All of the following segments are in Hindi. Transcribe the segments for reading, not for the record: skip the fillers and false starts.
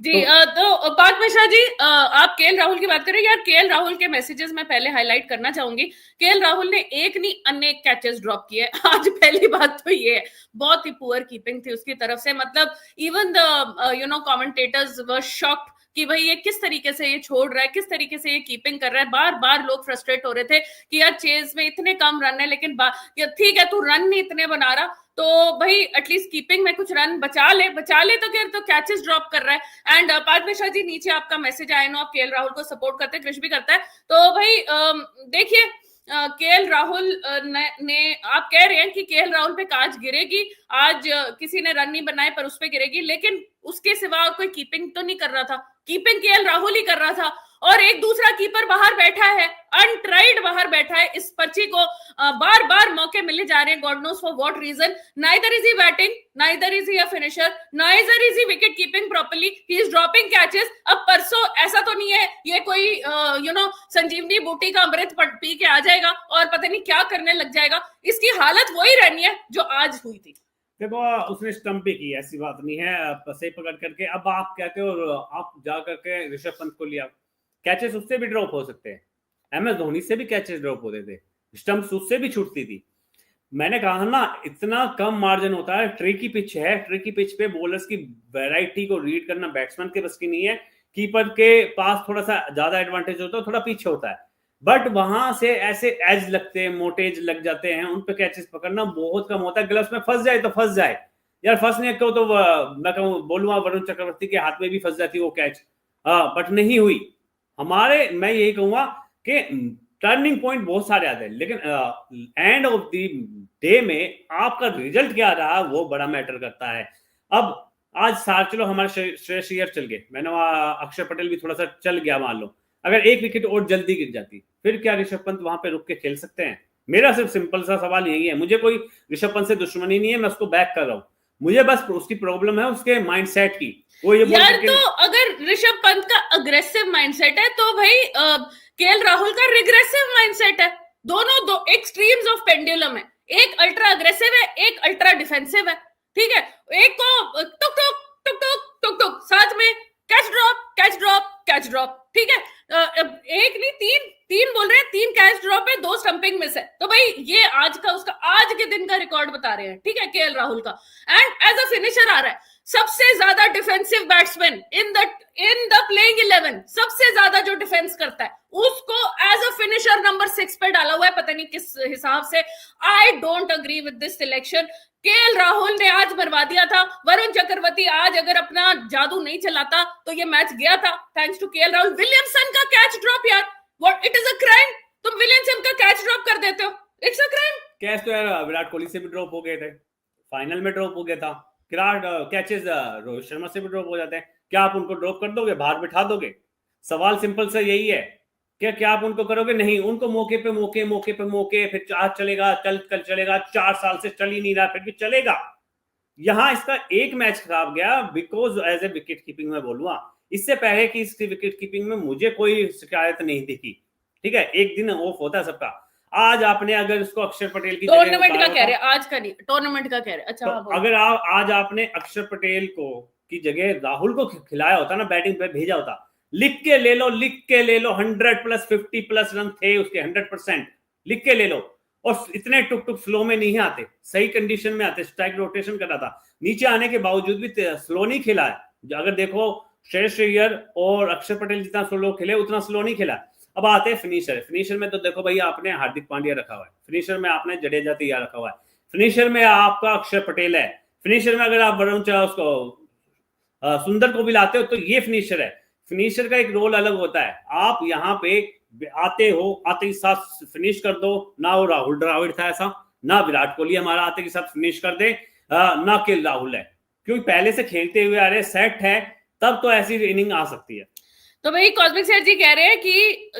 जी तो पार्थ मिश्रा जी, आप केएल राहुल की बात करें यार। केएल राहुल के मैसेजेस मैं पहले हाईलाइट करना चाहूंगी। केएल राहुल ने एक नहीं अनेक कैचेस ड्रॉप किए आज। पहली बात तो ये है, बहुत ही पुअर कीपिंग थी उसकी तरफ से। मतलब even the commentators were shocked कि भाई ये किस तरीके से ये छोड़ रहा है, किस तरीके से ये कीपिंग कर रहा है। बार बार लोग फ्रस्ट्रेट हो रहे थे कि यार चेज में इतने कम रन है, लेकिन ठीक है तू रन नहीं इतने बना रहा तो भाई एटलीस्ट कीपिंग में कुछ रन बचा ले तो क्या, तो कैचेस ड्रॉप कर रहा है। एंड पार्थ मिश्रा जी, नीचे आपका मैसेज आया नो, आप केएल राहुल को सपोर्ट करते हैं, कृष भी करता है। तो भाई देखिए, केएल राहुल ने आप कह रहे हैं कि केएल राहुल पे कांच गिरेगी आज, किसी ने रन नहीं बनाए पर उस पे गिरेगी, लेकिन उसके सिवा और कोई कीपिंग तो नहीं कर रहा था। कीपिंग केएल राहुल ही कर रहा था। और एक दूसरा कीपर बाहर बैठा है, अनट्राइड बाहर बैठा है। इस पर्ची को बार बार मौके मिले जा रहे हैं, God knows for what reason. Neither is he batting, neither is he a finisher, neither is he wicket keeping properly, he is dropping catches. अब परसों ऐसा तो नहीं है ये कोई संजीवनी बूटी का अमृत पी के आ जाएगा और पता नहीं क्या करने लग जाएगा। इसकी हालत वही रहनी है जो आज हुई थी। देखो उसने स्टंप भी की, ऐसी बात नहीं है, सही पकड़ करके। अब आप कहते हो आप जा करके ऋषभ पंत को लिया, कैचेस उससे भी ड्रॉप हो सकते हैं, एमएस धोनी से भी कैचेस ड्रॉप होते थे, स्टंप्स उससे भी छूटती थी। मैंने कहा ना, इतना कम मार्जिन होता है, ट्रिकी पिच है, ट्रिकी पिच पे बॉलर्स की वैरायटी को रीड करना बैट्समैन के बस की नहीं है। कीपर के पास थोड़ा सा ज्यादा एडवांटेज होता है, थोड़ा पीछे होता है, बट वहां से ऐसे एज लगते हैं, मोटेज लग जाते हैं, उन पे कैचेस पकड़ना बहुत कम होता है। ग्लव्स में फंस जाए तो फंस जाए यार, फंसने को तो मैं कहूँ बोलूंगा वरुण चक्रवर्ती के हाथ में भी फंस जाती वो कैच, बट नहीं हुई हमारे। मैं यही कहूंगा कि टर्निंग पॉइंट बहुत सारे आते हैं, लेकिन एंड ऑफ द डे में आपका रिजल्ट क्या रहा वो बड़ा मैटर करता है। अब आज सार चलो हमारे श्रेयस अय्यर चल गए, मैंने अक्षर पटेल भी थोड़ा सा चल गया, मान लो अगर एक विकेट और जल्दी गिर जाती फिर क्या ऋषभ पंत वहां पे रुक के खेल सकते हैं? मेरा सिर्फ सिंपल सा सवाल यही है। मुझे कोई ऋषभ पंत से दुश्मनी नहीं है, मैं उसको बैक कर रहा हूं, मुझे बस उसकी प्रॉब्लम है उसके माइंडसेट की। वो ये यार तो अगर ऋषभ पंत का अग्रेसिव माइंडसेट है तो भाई केएल राहुल का रिग्रेसिव माइंडसेट है। दोनों दो एक्सट्रीम्स ऑफ पेंडुलम है, एक अल्ट्रा अग्रेसिव है, एक अल्ट्रा डिफेंसिव है। ठीक है, एक को टुक टुक टुक टुक टुक टुक, साथ में catch drop catch drop catch drop. ठीक है, एक नहीं तीन तीन बोल रहे हैं, 3 कैच ड्रॉप है, 2 स्टंपिंग मिस है। तो भाई ये आज का उसका आज के दिन का रिकॉर्ड बता रहे हैं। ठीक है, केएल राहुल का। एंड एज अ फिनिशर आ रहा है, सबसे ज्यादा defensive batsman in the playing 11, सबसे ज्यादा जो डिफेंस करता है उसको एज अ फिनिशर नंबर 6 पे डाला हुआ है, पता नहीं किस हिसाब से। I don't agree with this selection. KL Rahul ने आज मरवा दिया था। वरुण चक्रवर्ती आज अगर अपना जादू नहीं चलाता तो ये मैच गया था, thanks to KL Rahul. Williamson का कैच ड्रॉप यार, what, it is a crime. तुम विलियमसन का कैच ड्रॉप कर देते हो, इट्स अ क्राइम। कैच तो यार विराट कोहली से भी ड्रॉप हो गए थे, फाइनल में ड्रॉप हो गया था। कैचेस रोहित शर्मा से भी ड्रॉप हो जाते हैं। क्या आप उनको ड्रॉप कर दोगे, बाहर बिठा दोगे? सवाल सिंपल सा यही है, क्या आप उनको करोगे? नहीं, उनको मौके पे मौके, फिर आज चलेगा, कल चलेगा, 4 साल से चल ही नहीं रहा, फिर भी चलेगा। यहां इसका एक मैच खराब गया because as a wicket keeping में बोलूंगा, इससे पहले की इसकी विकेट कीपिंग में मुझे कोई शिकायत नहीं दिखी। ठीक है, एक दिन ऑफ होता है सबका। आज आपने अगर इसको अक्षर पटेल की टूर्नामेंट का कह रहे, आज का नहीं, टूर्नामेंट का कह रहे। अच्छा, तो अगर आज आपने अक्षर पटेल को की जगह राहुल को खिलाया होता ना, बैटिंग पे भेजा होता, लिख के ले लो 100 प्लस 50 प्लस रन थे उसके, 100% लिख के ले लो। और इतने टुक टुक स्लो में नहीं आते, सही कंडीशन में आते, स्ट्राइक रोटेशन कर रहा था, नीचे आने के बावजूद भी स्लो नहीं खेला है। अगर देखो श्रेयस अय्यर और अक्षर पटेल जितना स्लो खेले उतना स्लो नहीं खेला। अब आते हैं फिनिशर में तो देखो भाई, आपने हार्दिक पांड्या रखा हुआ है, फिनिशर में आपने जडेजा तैयार रखा हुआ है, फिनिशर में आपका अक्षर पटेल है, फिनिशर में अगर आप वरुण उसको सुंदर को भी लाते हो तो ये फिनिशर है। फिनिशर का एक रोल अलग होता है। आप यहाँ पे आते ही साथ फिनिश कर दो ना, वो राहुल द्रविड़ था ऐसा, ना विराट कोहली हमारा आते के साथ फिनिश कर दे, ना के राहुल है, क्योंकि पहले से खेलते हुए आ रहे, सेट है, तब तो ऐसी इनिंग आ सकती है। तो भाई कॉस्मिक सेठ जी कह रहे हैं कि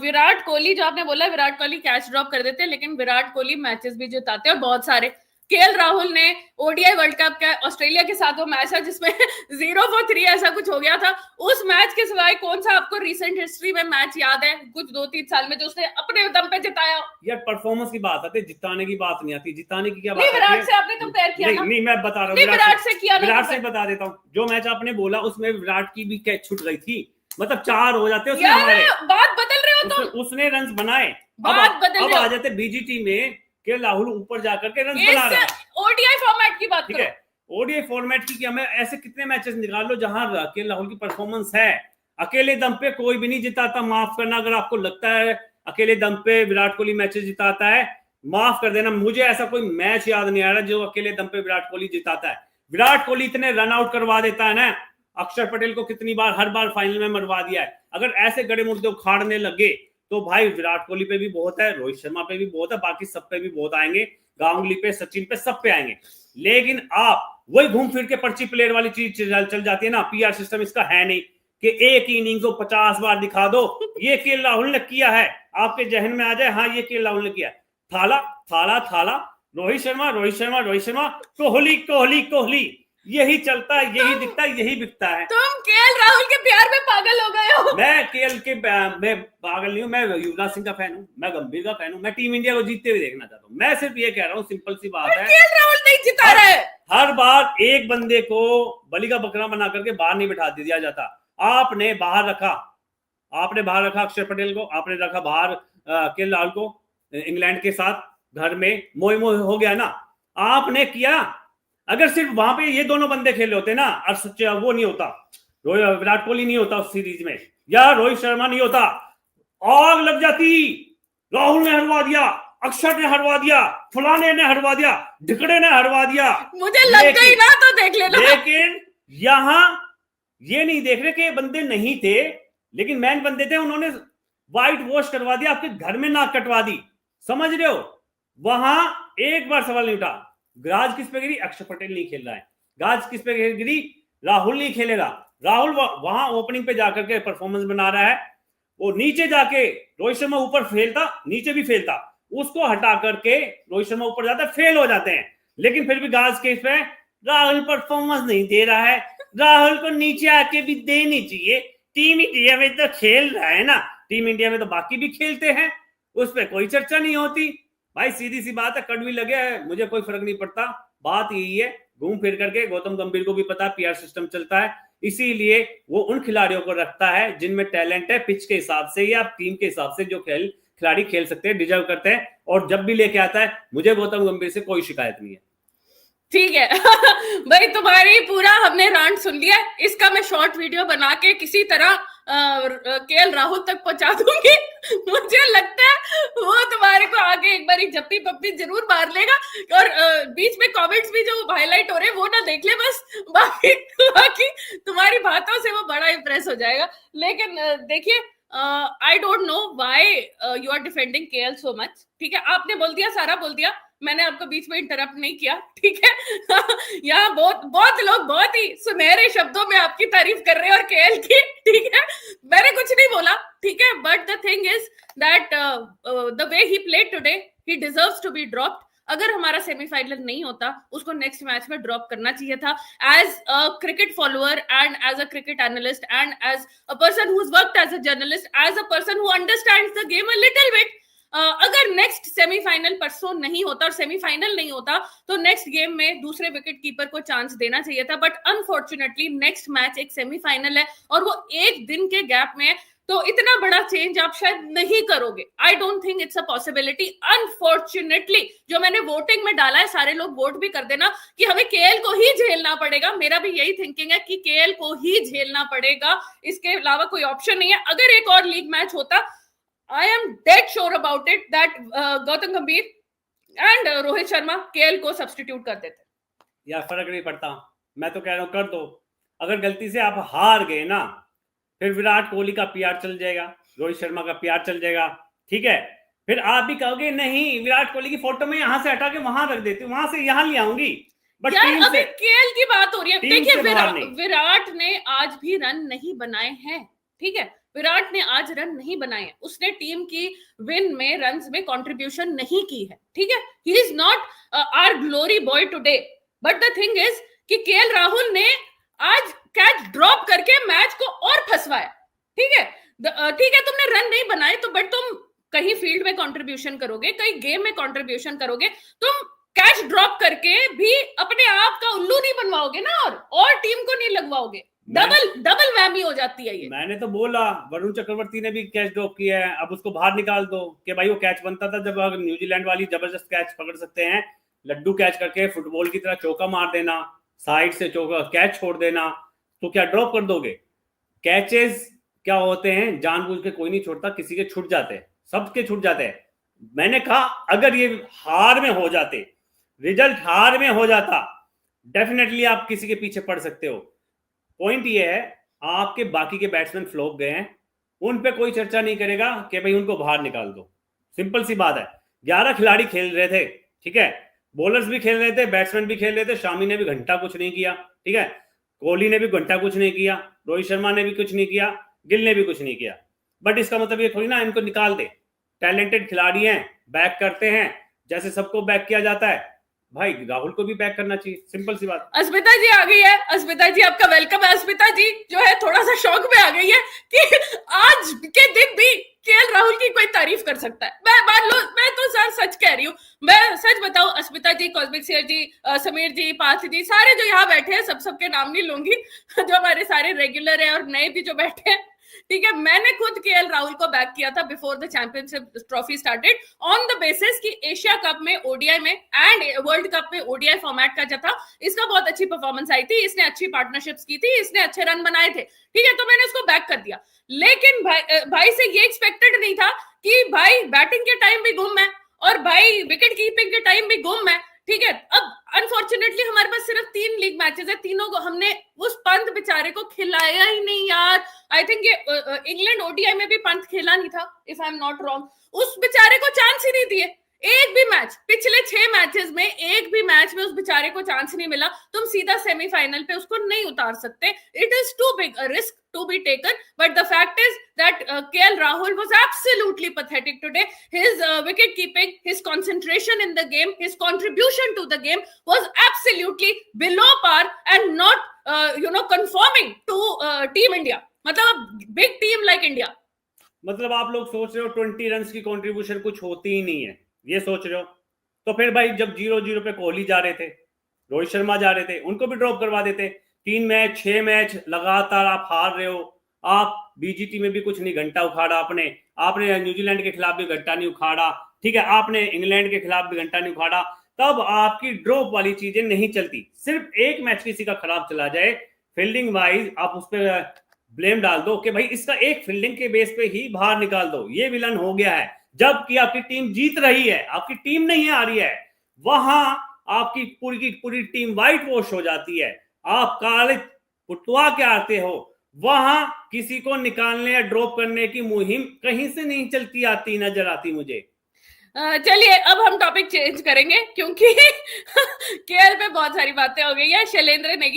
विराट कोहली, जो आपने बोला विराट कोहली कैच ड्रॉप कर देते हैं, लेकिन विराट कोहली मैचेस भी जिताते हैं और बहुत सारे। केएल राहुल ने ओडीआई वर्ल्ड कप का ऑस्ट्रेलिया के साथ वो मैच है जिसमें 0 for 3 ऐसा कुछ हो गया था, उस मैच के सिवाय कौन सा आपको रिसेंट हिस्ट्री में मैच याद है कुछ 2-3 साल में जो उसने अपने दम पे जिताया? यार परफॉर्मेंस की बात आती है, जिताने की बात नहीं आती। जिताने की क्या नहीं, बात विराट से आपने कंपेयर किया ना? नहीं मैं बता रहा हूँ, विराट से किया ना? विराट से बता देता हूँ। जो मैच आपने बोला उसमें विराट की भी कैच छूट गई थी, मतलब 4 हो जाते उसने यार हमारे। बात बदल रहे हो तुम। उसने रन्स बनाए, बात बदल अब रहे आ हो। जाते बीजीटी में के राहुल ऊपर जाकर के रन बना रहा है। ओडीआई फॉर्मेट की बात ठीक करो। है, ओडीआई फॉर्मेट की, हमें ऐसे कितने मैचेस निकाल लो जहां के राहुल की परफॉर्मेंस है। अकेले दम पे कोई भी नहीं जिताता, माफ करना अगर आपको लगता है अकेले दम पे विराट कोहली मैचेस जिताता है, माफ कर देना, मुझे ऐसा कोई मैच याद नहीं आ रहा जो अकेले दम पे विराट कोहली जिताता है। विराट कोहली इतने रन आउट करवा देता है ना, अक्षर पटेल को कितनी बार, हर बार फाइनल में मरवा दिया है। अगर ऐसे गड़े मुर्दे उखाड़ने लगे तो भाई विराट कोहली पे भी बहुत है, रोहित शर्मा पे भी बहुत है, बाकी सब पे भी बहुत आएंगे, गांगुली पे, सचिन पे, सब पे आएंगे। लेकिन आप वही घूम फिर के पर्ची प्लेयर वाली चीज चल जाती है ना। पीआर सिस्टम इसका है नहीं कि एक ही इनिंग को 50 बार दिखा दो ये केएल राहुल ने किया है, आपके जहन में आ जाए हाँ ये केएल राहुल ने किया। थाला थाला थाला, रोहित शर्मा रोहित शर्मा रोहित शर्मा, कोहली कोहली कोहली, यही चलता है, यही दिखता है, यही बिकता है। तुम केएल राहुल के प्यार में पागल हो गए हो। मैं केएल के मैं पागल नहीं हूं, मैं युवराज सिंह का फैन हूं, मैं गंभीर का फैन हूं, मैं टीम इंडिया को जीतते हुए देखना चाहता हूं। मैं सिर्फ ये कह रहा हूं, सिंपल सी बात है, केएल राहुल नहीं जिता रहा है। हर बार एक बंदे को बलि का बकरा बना करके बाहर नहीं बिठा दिया जाता। आपने बाहर रखा अक्षर पटेल को, आपने रखा बाहर केएल राहुल को, इंग्लैंड के साथ घर में मोह मोह हो गया ना, आपने किया। अगर सिर्फ वहां पे ये दोनों बंदे खेले होते ना, और सच्चे वो नहीं होता, विराट कोहली नहीं होता उस सीरीज में, या रोहित शर्मा नहीं होता, आग लग जाती। राहुल ने हरवा दिया, अक्षर ने हरवा दिया, फलाने ने हरवा दिया, ढिकड़े ने हरवा दिया, मुझे लग गई ना तो देख लेना। लेकिन यहां ये नहीं देख रहे कि बंदे नहीं थे, लेकिन मैन बंदे थे, उन्होंने व्हाइट वॉश करवा दिया, आपके घर में नाक कटवा दी, समझ रहे हो। वहां एक बार सवाल नहीं उठा, गाज किस पे गिरी, अक्षर पटेल नहीं खेल रहा है, गाज किस पे गिरी, राहुल नहीं खेलेगा। राहुल वहां ओपनिंग पे जाकर के परफॉर्मेंस बना रहा है, वो नीचे जाके रोहित शर्मा ऊपर फेलता, नीचे भी फेलता, उसको हटा करके रोहित शर्मा ऊपर जाता, फेल हो जाते हैं। लेकिन फिर भी गाज के इस पे राहुल परफॉर्मेंस नहीं दे रहा है, राहुल को नीचे आके भी देनी चाहिए, टीम इंडिया में तो खेल रहा है ना, टीम इंडिया में तो बाकी भी खेलते हैं, उस पर कोई चर्चा नहीं होती। भाई सीधी सी बात है, कड़वी लगे है मुझे कोई फर्क नहीं पड़ता, बात यही है। घूम फिर करके गौतम गंभीर को भी पता पीआर सिस्टम चलता है, इसीलिए वो उन खिलाड़ियों को रखता है जिनमें टैलेंट है, पिच के हिसाब से या टीम के हिसाब से, जो खिलाड़ी खेल सकते हैं, डिजर्व करते हैं, और जब भी लेके आता है, मुझे गौतम गंभीर से कोई शिकायत नहीं है। ठीक है भाई, तुम्हारी पूरा हमने रांट सुन लिया, इसका मैं शॉर्ट वीडियो बना के किसी तरह केएल राहुल तक पहुंचा दूंगी। मुझे लगता है वो तुम्हारे को आगे एक बार जप्पी पप्पी जरूर मार लेगा, और बीच में कमेंट्स भी जो हाईलाइट हो रहे हैं वो ना देख ले बस, बाकी तुम्हारी बातों से वो बड़ा इंप्रेस हो जाएगा। लेकिन देखिए, I don't know why you are defending KL so much. ठीक है, आपने बोल दिया, सारा बोल दिया, मैंने आपको बीच में इंटरप्ट नहीं किया। ठीक है यहाँ बहुत लोग बहुत ही सुनहरे शब्दों में आपकी तारीफ कर रहे हैं और केएल की। ठीक है, मैंने कुछ नहीं बोला, ठीक है, but the thing is that the way he played today, he deserves to be dropped. अगर हमारा सेमीफाइनल नहीं होता, उसको नेक्स्ट मैच में ड्रॉप करना चाहिए था। As a cricket follower and as a cricket analyst and as a person who has worked as a journalist, as a person who understands the game a little bit, अगर नेक्स्ट सेमीफाइनल परसों नहीं होता और सेमीफाइनल नहीं होता तो नेक्स्ट गेम में दूसरे विकेट कीपर को चांस देना चाहिए था। बट अनफॉर्चुनेटली नेक्स्ट मैच एक सेमीफाइनल है और वो एक दिन के गैप में है, तो इतना बड़ा चेंज आप शायद नहीं करोगे। I don't think it's a possibility. Unfortunately जो मैंने वोटिंग में डाला है, सारे लोग वोट भी कर देना कि हमें केएल को ही झेलना पड़ेगा। मेरा भी यही थिंकिंग है कि केएल को ही झेलना पड़ेगा, इसके अलावा कोई ऑप्शन नहीं है। अगर एक और लीग मैच होता, I am dead sure about it that Gautam गंभीर and रोहित शर्मा केएल को सब्स्टिट्यूट कर देते। यार फर्क नहीं पड़ता, मैं तो कह रहा हूं कर दो। अगर गलती से आप हार गए ना, फिर विराट कोहली का पीआर चल जाएगा, रोहित शर्मा का पीआर चल जाएगा, ठीक है। फिर आप भी कहोगे नहीं विराट कोहली की फोटो में यहां से हटा के वहां रख देती हूँ, वहां से यहां ले आऊंगी। बट यार अभी केएल की बात हो रही है, देखिए विराट ने आज भी रन नहीं बनाए हैं, ठीक है, विराट ने आज रन नहीं बनाए, उसने टीम की विन में रन्स में कंट्रीब्यूशन नहीं की है, ठीक है। He is not our glory boy today, but the thing is कि केएल राहुल ने आज कैच ड्रॉप करके मैच को और फंसवाया, ठीक है। ठीक है, तुमने रन नहीं बनाए तो बट तुम कहीं फील्ड में कंट्रीब्यूशन करोगे, कहीं गेम में कंट्रीब्यूशन करोगे, तुम कैच ड्रॉप करके भी अपने आप का उल्लू नहीं बनवाओगे ना, और टीम को नहीं लगवाओगे। डबल वैमी हो जाती है ये। मैंने तो बोला वरुण चक्रवर्ती ने भी कैच ड्रॉप किया है, अब उसको बाहर निकाल दो कि भाई वो कैच बनता था जब न्यूजीलैंड वाली जबरदस्त कैच पकड़ सकते हैं, लड्डू कैच करके फुटबॉल की तरह चौका मार देना, साइड से चौका कैच छोड़ देना, तो क्या ड्रॉप कर दोगे? कैचेस क्या होते हैं, जानबूझ के कोई नहीं छोड़ता, किसी के छूट जाते हैं, सबके छूट जाते हैं। मैंने कहा अगर ये हार में हो जाते, रिजल्ट हार में हो जाता, डेफिनेटली आप किसी के पीछे पड़ सकते हो। पॉइंट ये है आपके बाकी के बैट्समैन फ्लॉप गए हैं, उन पे कोई चर्चा नहीं करेगा कि भाई उनको बाहर निकाल दो, सिंपल सी बात है। 11 खिलाड़ी खेल रहे थे, ठीक है, बॉलर्स भी खेल रहे थे, बैट्समैन भी खेल रहे थे, शामी ने भी घंटा कुछ नहीं किया, ठीक है, कोहली ने भी घंटा कुछ नहीं किया, रोहित शर्मा ने भी कुछ नहीं किया, गिल ने भी कुछ नहीं किया। बट इसका मतलब ये थोड़ी ना इनको निकाल दे, टैलेंटेड खिलाड़ी हैं, बैक करते हैं, जैसे सबको बैक किया जाता है, भाई राहुल को भी बैक करना चाहिए, सिंपल सी बात। अस्मिता जी आ गई है, अस्मिता जी आपका वेलकम है। अस्मिता जी जो है थोड़ा सा शौक में आ गई है कि आज के दिन भी केएल राहुल की कोई तारीफ कर सकता है। मैं मान लो, मैं तो सर सच कह रही हूँ, मैं सच बताऊं, अस्मिता जी, कॉस्मिक शेयर जी, समीर जी, पार्थ जी, सारे जो यहाँ बैठे हैं, सबके नाम नहीं लूंगी, जो हमारे सारे रेगुलर है और नए भी जो बैठे हैं, ठीक है। मैंने खुद केएल राहुल को बैक किया था before the championship trophy started, on the basis कि एशिया कप में, ओडीआई में एंड वर्ल्ड कप में ओडीआई फॉर्मेट का जो था, इसका बहुत अच्छी परफॉर्मेंस आई थी, इसने अच्छी पार्टनरशिप्स की थी, इसने अच्छे रन बनाए थे, ठीक है, तो मैंने इसको बैक कर दिया। लेकिन भाई से ये एक्सपेक्टेड नहीं था कि भाई बैटिंग के टाइम भी गुम है और भाई विकेट कीपिंग के टाइम भी गुम है, ठीक है। अब अनफॉर्चुनेटली हमारे पास सिर्फ 3 लीग मैचेस है, तीनों को हमने उस पंत बेचारे को खिलाया ही नहीं यार। आई थिंक ये इंग्लैंड ओडीआई में भी पंत खेला नहीं था, if I am not wrong, उस बेचारे को चांस ही नहीं दिए, एक भी मैच, पिछले 6 मैचेस में एक भी मैच में उस बेचारे को चांस नहीं मिला। तुम सीधा सेमीफाइनल पे उसको नहीं उतार सकते, it is too big a risk to be taken, but the fact is that KL Rahul was absolutely pathetic today. His wicket keeping, his concentration in the game, his contribution to the game was absolutely below par and not conforming to Team India. मतलब big team like India. मतलब आप लोग सोच रहे हो 20 रन की कंट्रीब्यूशन कुछ होती ही नहीं है, ये सोच रहे हो? तो फिर भाई जब 0-0 पे कोहली जा रहे थे, रोहित शर्मा जा रहे थे, उनको भी ड्रॉप करवा देते। 3 मैच 6 मैच लगातार आप हार रहे हो, आप बीजीटी में भी कुछ नहीं घंटा उखाड़ा, आपने न्यूजीलैंड के खिलाफ भी घंटा नहीं उखाड़ा, ठीक है, आपने इंग्लैंड के खिलाफ भी घंटा नहीं उखाड़ा, तब आपकी ड्रॉप वाली चीजें नहीं चलती। सिर्फ एक मैच किसी का खराब चला जाए, फील्डिंग वाइज आप उस पर ब्लेम डाल दो कि भाई इसका एक फील्डिंग के बेस पे ही बाहर निकाल दो, ये विलन हो गया है। जबकि आपकी टीम जीत रही है, आपकी टीम नहीं आ रही है, वहां आपकी पूरी की पूरी टीम व्हाइट वॉश हो जाती है, आप काले पुतवा के आते हो। वहां किसी को निकालने या ड्रॉप करने की मुहिम कहीं से नहीं चलती आती नजर आती मुझे। चलिए अब हम टॉपिक चेंज करेंगे क्योंकि केएल पे बहुत सारी बातें हो गई है। शैलेंद्र नेगी